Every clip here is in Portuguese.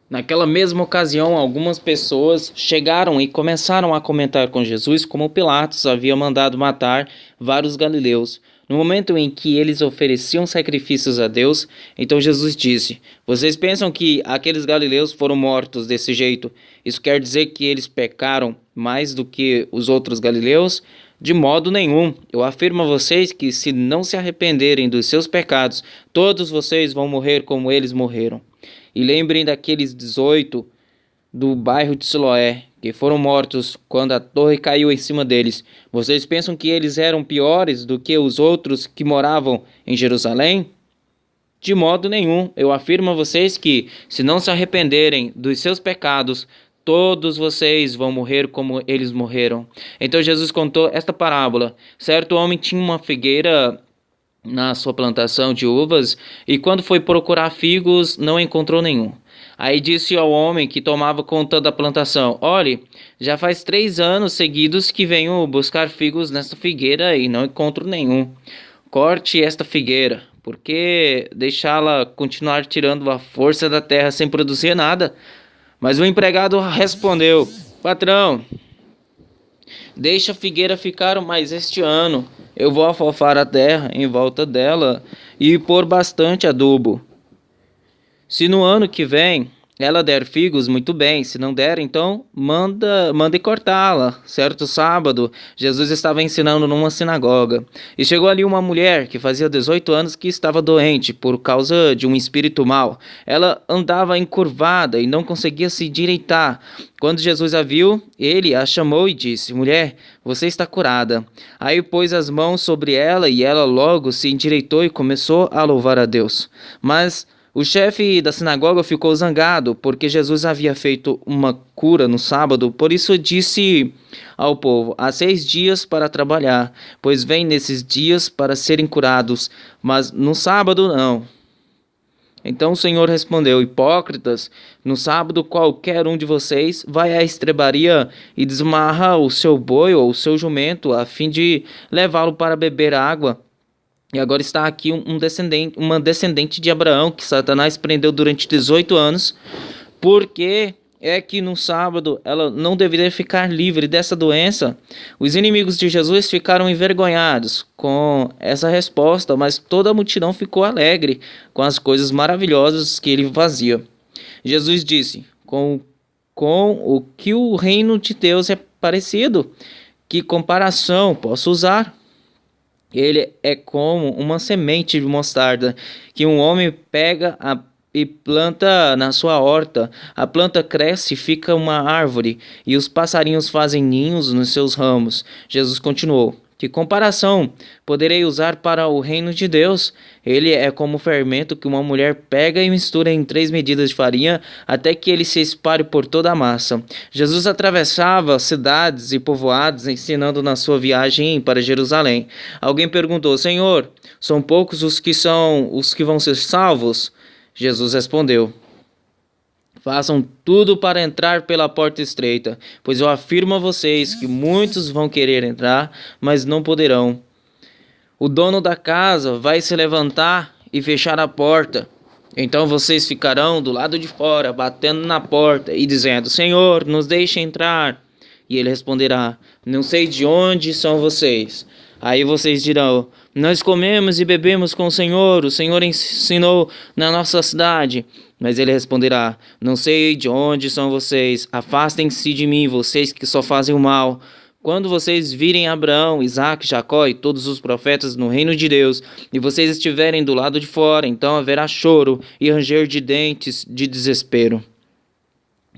Naquela mesma ocasião, algumas pessoas chegaram e começaram a comentar com Jesus como Pilatos havia mandado matar vários galileus. No momento em que eles ofereciam sacrifícios a Deus, então Jesus disse: Vocês pensam que aqueles galileus foram mortos desse jeito? Isso quer dizer que eles pecaram mais do que os outros galileus? De modo nenhum. Eu afirmo a vocês que, se não se arrependerem dos seus pecados, todos vocês vão morrer como eles morreram. E lembrem daqueles 18 do bairro de Siloé, que foram mortos quando a torre caiu em cima deles. Vocês pensam que eles eram piores do que os outros que moravam em Jerusalém? De modo nenhum. Eu afirmo a vocês que, se não se arrependerem dos seus pecados, todos vocês vão morrer como eles morreram. Então Jesus contou esta parábola. Certo homem tinha uma figueira na sua plantação de uvas, e quando foi procurar figos, não encontrou nenhum. Aí disse ao homem que tomava conta da plantação: Olhe, já faz 3 anos seguidos que venho buscar figos nesta figueira e não encontro nenhum. Corte esta figueira, porque deixá-la continuar tirando a força da terra sem produzir nada? Mas o empregado respondeu: Patrão, deixa a figueira ficar mais este ano. Eu vou afofar a terra em volta dela e pôr bastante adubo. Se no ano que vem ela der figos, muito bem. Se não der, então mande cortá-la. Certo sábado, Jesus estava ensinando numa sinagoga. E chegou ali uma mulher que fazia 18 anos que estava doente por causa de um espírito mau. Ela andava encurvada e não conseguia se endireitar. Quando Jesus a viu, ele a chamou e disse: Mulher, você está curada. Aí pôs as mãos sobre ela e ela logo se endireitou e começou a louvar a Deus. Mas o chefe da sinagoga ficou zangado porque Jesus havia feito uma cura no sábado. Por isso disse ao povo: há 6 dias para trabalhar, pois vem nesses dias para serem curados, mas no sábado não. Então o Senhor respondeu: Hipócritas, no sábado qualquer um de vocês vai à estrebaria e desmarra o seu boi ou o seu jumento, a fim de levá-lo para beber água. E agora está aqui uma descendente de Abraão que Satanás prendeu durante 18 anos, porque é que no sábado ela não deveria ficar livre dessa doença. Os inimigos de Jesus ficaram envergonhados com essa resposta, mas toda a multidão ficou alegre com as coisas maravilhosas que ele fazia. Jesus disse: com o que o reino de Deus é parecido, que comparação posso usar? Ele é como uma semente de mostarda que um homem pega e planta na sua horta. A planta cresce e fica uma árvore, e os passarinhos fazem ninhos nos seus ramos. Jesus continuou: Que comparação poderei usar para o reino de Deus? Ele é como o fermento que uma mulher pega e mistura em 3 medidas de farinha até que ele se espalhe por toda a massa. Jesus atravessava cidades e povoados ensinando na sua viagem para Jerusalém. Alguém perguntou: Senhor, são poucos os que vão ser salvos? Jesus respondeu: Façam tudo para entrar pela porta estreita, pois eu afirmo a vocês que muitos vão querer entrar, mas não poderão. O dono da casa vai se levantar e fechar a porta. Então vocês ficarão do lado de fora, batendo na porta e dizendo: Senhor, nos deixe entrar. E ele responderá: Não sei de onde são vocês. Aí vocês dirão: Nós comemos e bebemos com o Senhor ensinou na nossa cidade. Mas ele responderá: Não sei de onde são vocês, afastem-se de mim, vocês que só fazem o mal. Quando vocês virem Abraão, Isaque, Jacó e todos os profetas no reino de Deus, e vocês estiverem do lado de fora, então haverá choro e ranger de dentes de desespero.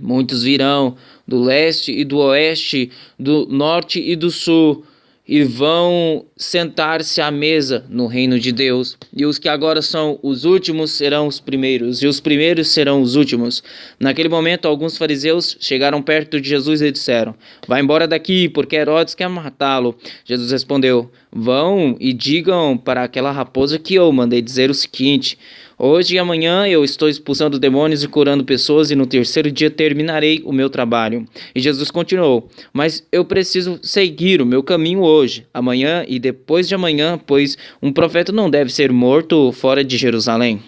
Muitos virão do leste e do oeste, do norte e do sul, e vão sentar-se à mesa no reino de Deus. E os que agora são os últimos serão os primeiros, e os primeiros serão os últimos. Naquele momento, alguns fariseus chegaram perto de Jesus e disseram: Vá embora daqui, porque Herodes quer matá-lo. Jesus respondeu: Vão e digam para aquela raposa que eu mandei dizer o seguinte: Hoje e amanhã eu estou expulsando demônios e curando pessoas, e no terceiro dia terminarei o meu trabalho. E Jesus continuou: Mas eu preciso seguir o meu caminho hoje, amanhã e depois de amanhã, pois um profeta não deve ser morto fora de Jerusalém.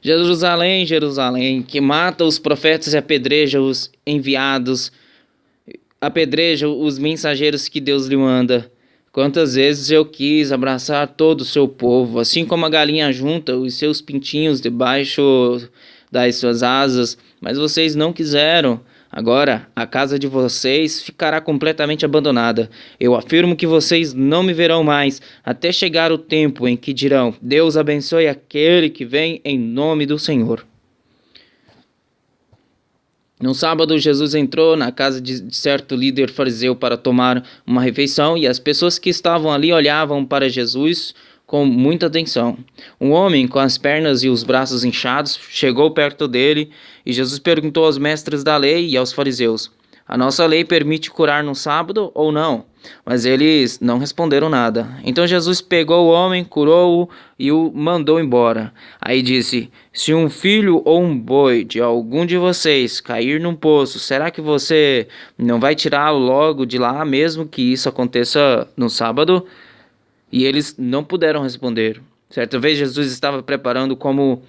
Jerusalém, Jerusalém, que mata os profetas e apedreja os enviados, apedreja os mensageiros que Deus lhe manda. Quantas vezes eu quis abraçar todo o seu povo, assim como a galinha junta os seus pintinhos debaixo das suas asas, mas vocês não quiseram. Agora a casa de vocês ficará completamente abandonada. Eu afirmo que vocês não me verão mais, até chegar o tempo em que dirão: Deus abençoe aquele que vem em nome do Senhor. No sábado, Jesus entrou na casa de certo líder fariseu para tomar uma refeição, e as pessoas que estavam ali olhavam para Jesus com muita atenção. Um homem com as pernas e os braços inchados chegou perto dele, e Jesus perguntou aos mestres da lei e aos fariseus: A nossa lei permite curar no sábado ou não? Mas eles não responderam nada. Então Jesus pegou o homem, curou-o e o mandou embora. Aí disse: Se um filho ou um boi de algum de vocês cair num poço, será que você não vai tirá-lo logo de lá, mesmo que isso aconteça no sábado? E eles não puderam responder. Certa vez Jesus estava reparando como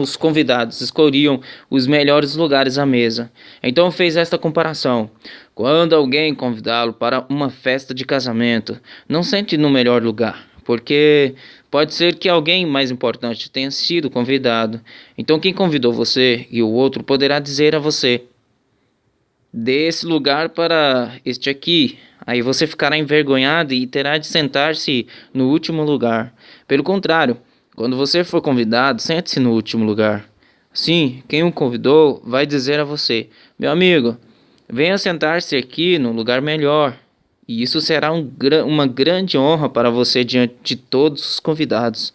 os convidados escolhiam os melhores lugares à mesa. Então fez esta comparação: quando alguém convidá-lo para uma festa de casamento, não sente no melhor lugar, porque pode ser que alguém mais importante tenha sido convidado. Então quem convidou você e o outro poderá dizer a você: dê esse lugar para este aqui. Aí você ficará envergonhado e terá de sentar-se no último lugar. Pelo contrário, quando você for convidado, sente-se no último lugar. Sim, quem o convidou vai dizer a você: Meu amigo, venha sentar-se aqui no lugar melhor. E isso será uma grande honra para você diante de todos os convidados.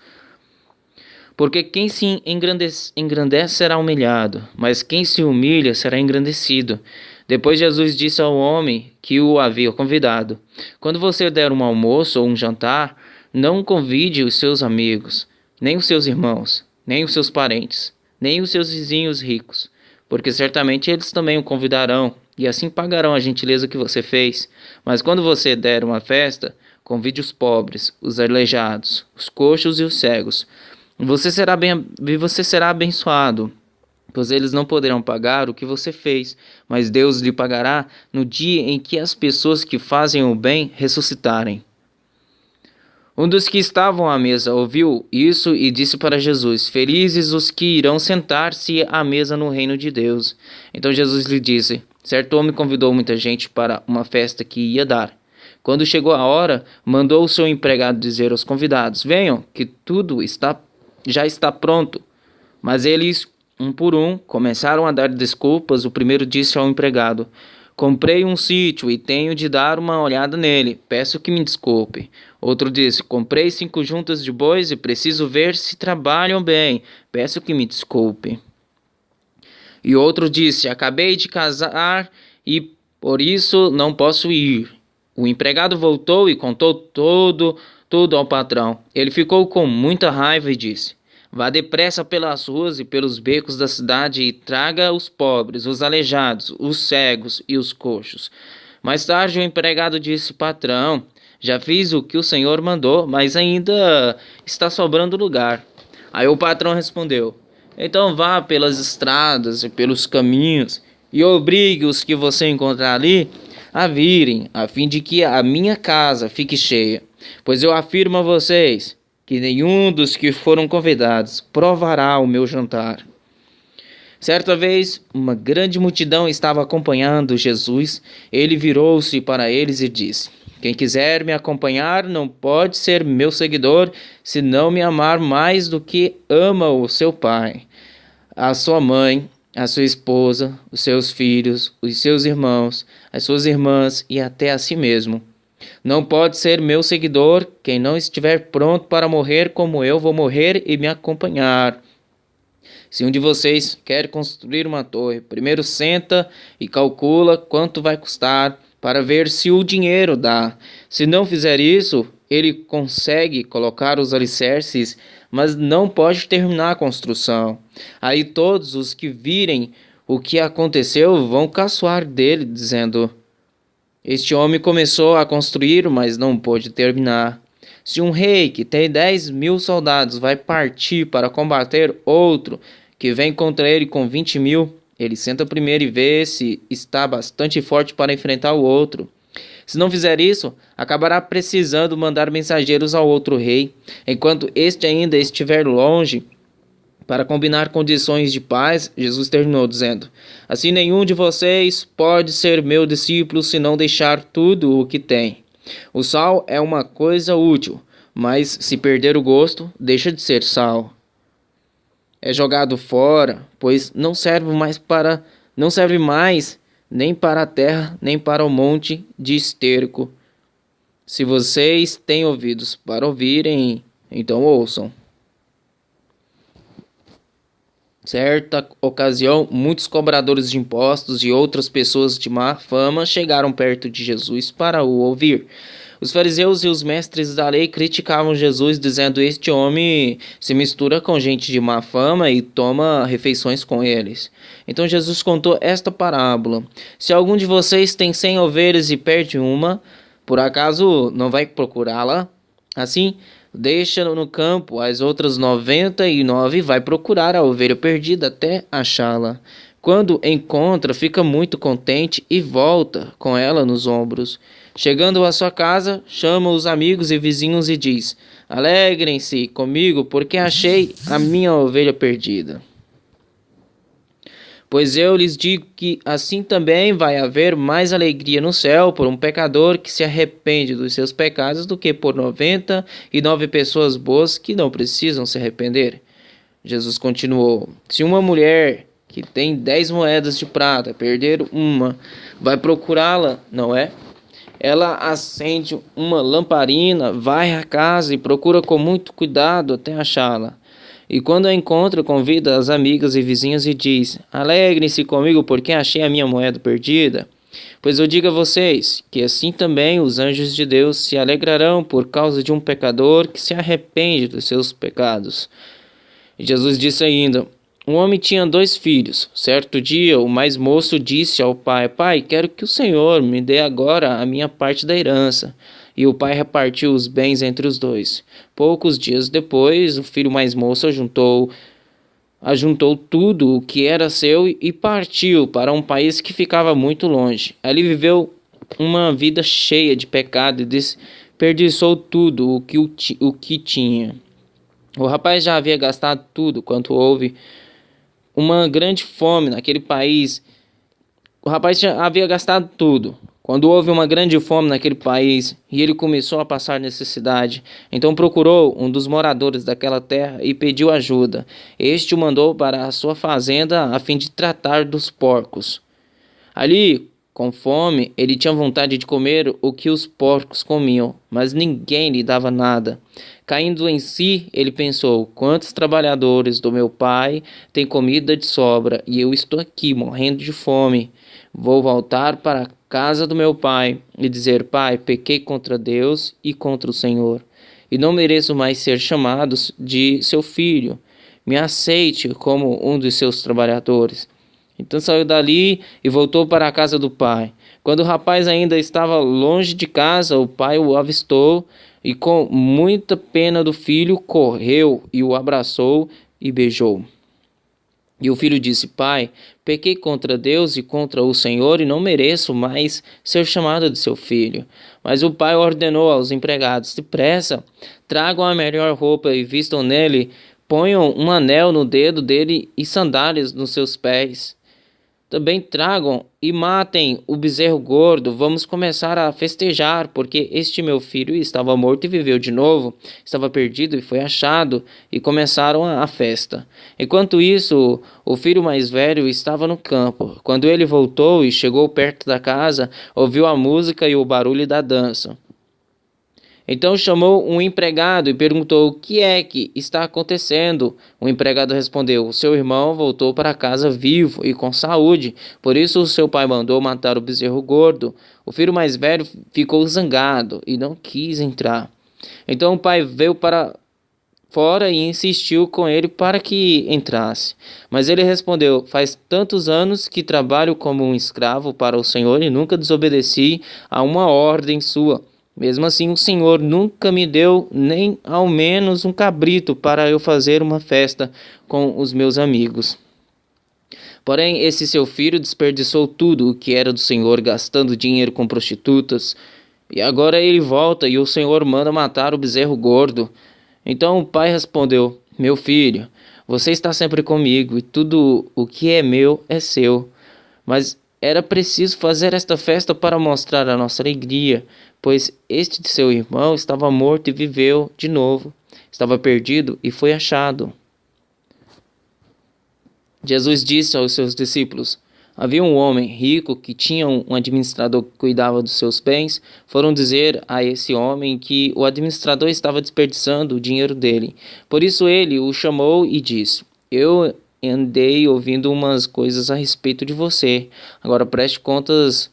Porque quem se engrandece será humilhado, mas quem se humilha será engrandecido. Depois Jesus disse ao homem que o havia convidado: Quando você der um almoço ou um jantar, não convide os seus amigos, nem os seus irmãos, nem os seus parentes, nem os seus vizinhos ricos, porque certamente eles também o convidarão, e assim pagarão a gentileza que você fez. Mas quando você der uma festa, convide os pobres, os aleijados, os coxos e os cegos. Você será abençoado, pois eles não poderão pagar o que você fez, mas Deus lhe pagará no dia em que as pessoas que fazem o bem ressuscitarem. Um dos que estavam à mesa ouviu isso e disse para Jesus: Felizes os que irão sentar-se à mesa no reino de Deus. Então Jesus lhe disse: Certo homem convidou muita gente para uma festa que ia dar. Quando chegou a hora, mandou o seu empregado dizer aos convidados: Venham, que tudo já está pronto. Mas eles, um por um, começaram a dar desculpas. O primeiro disse ao empregado: Comprei um sítio e tenho de dar uma olhada nele. Peço que me desculpe. Outro disse: Comprei 5 juntas de bois e preciso ver se trabalham bem. Peço que me desculpe. E outro disse: Acabei de casar e por isso não posso ir. O empregado voltou e contou tudo ao patrão. Ele ficou com muita raiva e disse: Vá depressa pelas ruas e pelos becos da cidade e traga os pobres, os aleijados, os cegos e os coxos. Mais tarde o empregado disse: Patrão, já fiz o que o senhor mandou, mas ainda está sobrando lugar. Aí o patrão respondeu: Então vá pelas estradas e pelos caminhos e obrigue os que você encontrar ali a virem, a fim de que a minha casa fique cheia. Pois eu afirmo a vocês que nenhum dos que foram convidados provará o meu jantar. Certa vez, uma grande multidão estava acompanhando Jesus. Ele virou-se para eles e disse: Quem quiser me acompanhar não pode ser meu seguidor se não me amar mais do que ama o seu pai, a sua mãe, a sua esposa, os seus filhos, os seus irmãos, as suas irmãs e até a si mesmo. Não pode ser meu seguidor quem não estiver pronto para morrer como eu vou morrer e me acompanhar. Se um de vocês quer construir uma torre, primeiro senta e calcula quanto vai custar para ver se o dinheiro dá. Se não fizer isso, ele consegue colocar os alicerces, mas não pode terminar a construção. Aí todos os que virem o que aconteceu vão caçoar dele, dizendo: Este homem começou a construir, mas não pôde terminar. Se um rei que tem 10.000 soldados vai partir para combater outro que vem contra ele com 20.000, ele senta primeiro e vê se está bastante forte para enfrentar o outro. Se não fizer isso, acabará precisando mandar mensageiros ao outro rei, enquanto este ainda estiver longe, para combinar condições de paz. Jesus terminou dizendo: assim nenhum de vocês pode ser meu discípulo se não deixar tudo o que tem. O sal é uma coisa útil, mas se perder o gosto, deixa de ser sal. É jogado fora, pois não serve mais nem para a terra, nem para o monte de esterco. Se vocês têm ouvidos para ouvirem, então ouçam. Certa ocasião, muitos cobradores de impostos e outras pessoas de má fama chegaram perto de Jesus para o ouvir. Os fariseus e os mestres da lei criticavam Jesus, dizendo: este homem se mistura com gente de má fama e toma refeições com eles. Então Jesus contou esta parábola: se algum de vocês tem 100 ovelhas e perde uma, por acaso não vai procurá-la? Assim, deixa no campo as outras 99 e vai procurar a ovelha perdida até achá-la. Quando encontra, fica muito contente e volta com ela nos ombros. Chegando à sua casa, chama os amigos e vizinhos e diz: alegrem-se comigo, porque achei a minha ovelha perdida. Pois eu lhes digo que assim também vai haver mais alegria no céu por um pecador que se arrepende dos seus pecados do que por 99 pessoas boas que não precisam se arrepender. Jesus continuou: se uma mulher que tem 10 moedas de prata perder uma, vai procurá-la, não é? Ela acende uma lamparina, vai à casa e procura com muito cuidado até achá-la. E quando a encontra, convida as amigas e vizinhas e diz: alegrem-se comigo porque achei a minha moeda perdida. Pois eu digo a vocês que assim também os anjos de Deus se alegrarão por causa de um pecador que se arrepende dos seus pecados. E Jesus disse ainda: um homem tinha 2 filhos. Certo dia, o mais moço disse ao pai: pai, quero que o Senhor me dê agora a minha parte da herança. E o pai repartiu os bens entre os 2. Poucos dias depois, o filho mais moço ajuntou tudo o que era seu e partiu para um país que ficava muito longe. Ali viveu uma vida cheia de pecado e desperdiçou tudo o que tinha. O rapaz já havia gastado tudo quanto houve uma grande fome naquele país. O rapaz já havia gastado tudo quando houve uma grande fome naquele país e ele começou a passar necessidade. Então procurou um dos moradores daquela terra e pediu ajuda. Este o mandou para a sua fazenda a fim de tratar dos porcos. Ali, com fome, ele tinha vontade de comer o que os porcos comiam, mas ninguém lhe dava nada. Caindo em si, ele pensou: quantos trabalhadores do meu pai têm comida de sobra e eu estou aqui morrendo de fome. Vou voltar para a casa do meu pai e dizer: pai, pequei contra Deus e contra o Senhor, e não mereço mais ser chamado de seu filho. Me aceite como um dos seus trabalhadores. Então saiu dali e voltou para a casa do pai. Quando o rapaz ainda estava longe de casa, o pai o avistou e, com muita pena do filho, correu e o abraçou e beijou. E o filho disse: pai, pequei contra Deus e contra o Senhor e não mereço mais ser chamado de seu filho. Mas o pai ordenou aos empregados: depressa, tragam a melhor roupa e vistam nele, ponham um anel no dedo dele e sandálias nos seus pés. Também tragam e matem o bezerro gordo. Vamos começar a festejar, porque este meu filho estava morto e viveu de novo, estava perdido e foi achado. E começaram a festa. Enquanto isso, o filho mais velho estava no campo. Quando ele voltou e chegou perto da casa, ouviu a música e o barulho da dança. Então chamou um empregado e perguntou: o que é que está acontecendo? O empregado respondeu: o seu irmão voltou para casa vivo e com saúde, por isso o seu pai mandou matar o bezerro gordo. O filho mais velho ficou zangado e não quis entrar. Então o pai veio para fora e insistiu com ele para que entrasse. Mas ele respondeu: faz tantos anos que trabalho como um escravo para o Senhor e nunca desobedeci a uma ordem sua. Mesmo assim, o Senhor nunca me deu nem ao menos um cabrito para eu fazer uma festa com os meus amigos. Porém, esse seu filho desperdiçou tudo o que era do Senhor, gastando dinheiro com prostitutas. E agora ele volta e o Senhor manda matar o bezerro gordo. Então o pai respondeu: Meu filho, você está sempre comigo e tudo o que é meu é seu. Mas era preciso fazer esta festa para mostrar a nossa alegria, pois este seu irmão estava morto e viveu de novo. Estava perdido e foi achado. Jesus disse aos seus discípulos: Havia um homem rico que tinha um administrador que cuidava dos seus bens. Foram dizer a esse homem que o administrador estava desperdiçando o dinheiro dele. Por isso ele o chamou e disse: Eu andei ouvindo umas coisas a respeito de você. Agora preste contas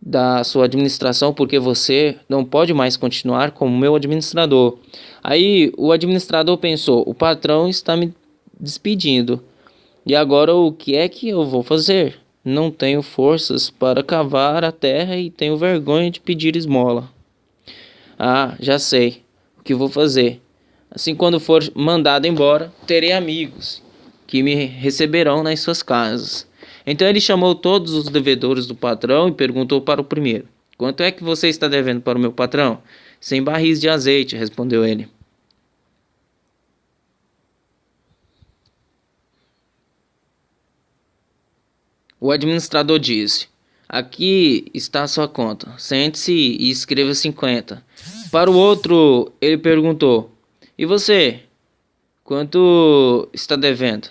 da sua administração, porque você não pode mais continuar como meu administrador. Aí o administrador pensou: o patrão está me despedindo. E agora o que é que eu vou fazer? Não tenho forças para cavar a terra e tenho vergonha de pedir esmola. Ah, já sei o que vou fazer. Assim, quando for mandado embora, terei amigos que me receberão nas suas casas. Então ele chamou todos os devedores do patrão e perguntou para o primeiro: Quanto é que você está devendo para o meu patrão? 100 barris de azeite, respondeu ele. O administrador disse: Aqui está a sua conta. Sente-se e escreva 50. Para o outro, ele perguntou: E você? Quanto está devendo?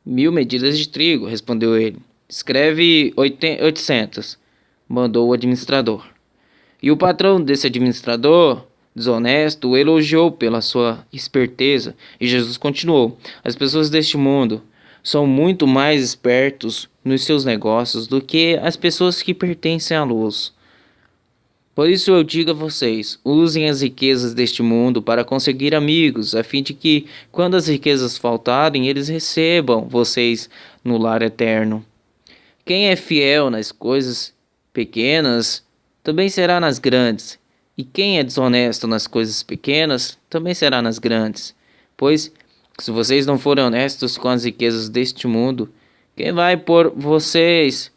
1000 medidas de trigo, respondeu ele. Escreve 800, mandou o administrador. E o patrão desse administrador, desonesto, o elogiou pela sua esperteza. E Jesus continuou: As pessoas deste mundo são muito mais espertos nos seus negócios do que as pessoas que pertencem à luz. Por isso eu digo a vocês, usem as riquezas deste mundo para conseguir amigos, a fim de que, quando as riquezas faltarem, eles recebam vocês no lar eterno. Quem é fiel nas coisas pequenas, também será nas grandes. E quem é desonesto nas coisas pequenas, também será nas grandes. Pois, se vocês não forem honestos com as riquezas deste mundo, quem vai pôr vocês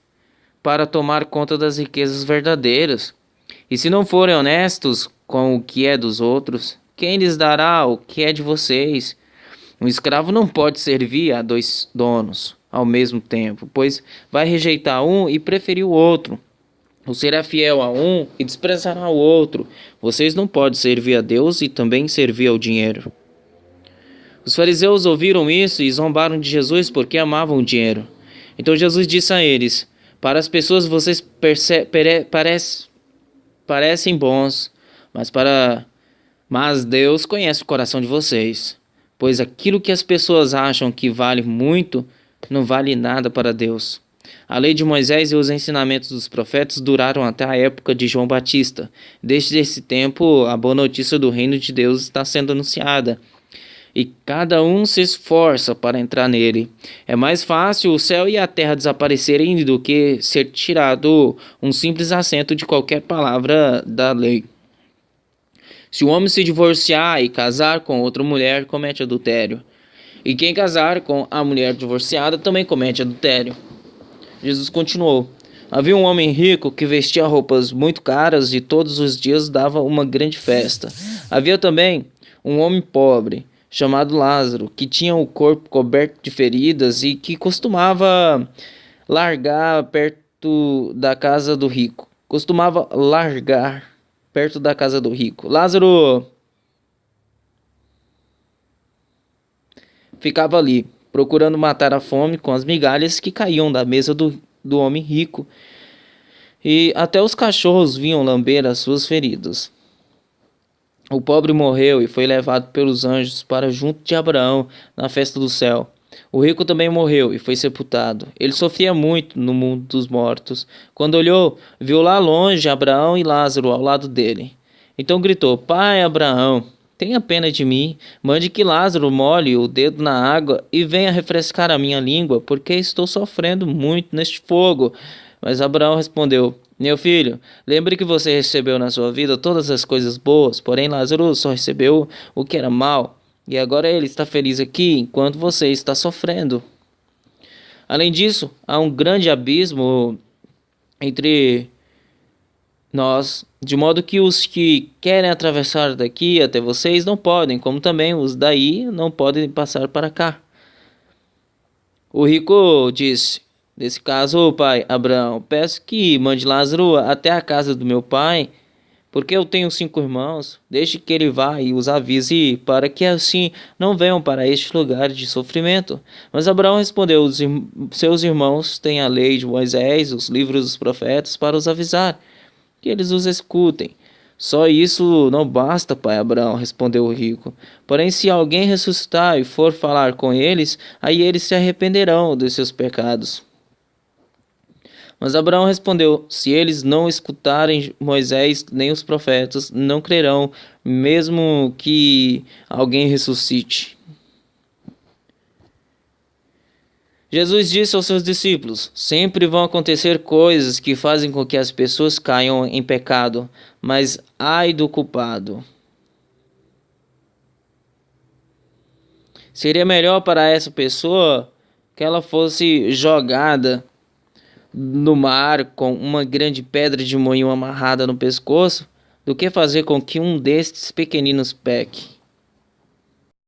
para tomar conta das riquezas verdadeiras? E se não forem honestos com o que é dos outros, quem lhes dará o que é de vocês? Um escravo não pode servir a 2 donos ao mesmo tempo, pois vai rejeitar um e preferir o outro. Ou será fiel a um e desprezará o outro. Vocês não podem servir a Deus e também servir ao dinheiro. Os fariseus ouviram isso e zombaram de Jesus porque amavam o dinheiro. Então Jesus disse a eles: Para as pessoas vocês parecem bons, mas Deus conhece o coração de vocês, pois aquilo que as pessoas acham que vale muito, não vale nada para Deus. A lei de Moisés e os ensinamentos dos profetas duraram até a época de João Batista. Desde esse tempo, a boa notícia do reino de Deus está sendo anunciada, e cada um se esforça para entrar nele. É mais fácil o céu e a terra desaparecerem do que ser tirado um simples acento de qualquer palavra da lei. Se o homem se divorciar e casar com outra mulher, comete adultério. E quem casar com a mulher divorciada também comete adultério. Jesus continuou: Havia um homem rico que vestia roupas muito caras e todos os dias dava uma grande festa. Havia também um homem pobre, chamado Lázaro, que tinha o corpo coberto de feridas e que costumava largar perto da casa do rico. Lázaro ficava ali, procurando matar a fome com as migalhas que caíam da mesa do homem rico, e até os cachorros vinham lamber as suas feridas. O pobre morreu e foi levado pelos anjos para junto de Abraão na festa do céu. O rico também morreu e foi sepultado. Ele sofria muito no mundo dos mortos. Quando olhou, viu lá longe Abraão e Lázaro ao lado dele. Então gritou: Pai Abraão, tenha pena de mim, mande que Lázaro molhe o dedo na água e venha refrescar a minha língua, porque estou sofrendo muito neste fogo. Mas Abraão respondeu: Meu filho, lembre que você recebeu na sua vida todas as coisas boas, porém Lázaro só recebeu o que era mal, e agora ele está feliz aqui enquanto você está sofrendo. Além disso, há um grande abismo entre nós, de modo que os que querem atravessar daqui até vocês não podem, como também os daí não podem passar para cá. O rico disse: nesse caso, pai Abraão, peço que mande Lázaro até a casa do meu pai, porque eu tenho 5 irmãos. Deixe que ele vá e os avise, para que assim não venham para este lugar de sofrimento. Mas Abraão respondeu: seus irmãos têm a lei de Moisés, os livros dos profetas, para os avisar, que eles os escutem. Só isso não basta, pai Abraão, respondeu o rico. Porém, se alguém ressuscitar e for falar com eles, aí eles se arrependerão dos seus pecados. Mas Abraão respondeu: se eles não escutarem Moisés nem os profetas, não crerão, mesmo que alguém ressuscite. Jesus disse aos seus discípulos: sempre vão acontecer coisas que fazem com que as pessoas caiam em pecado, mas ai do culpado. Seria melhor para essa pessoa que ela fosse jogada no mar com uma grande pedra de moinho amarrada no pescoço, do que fazer com que um destes pequeninos peque.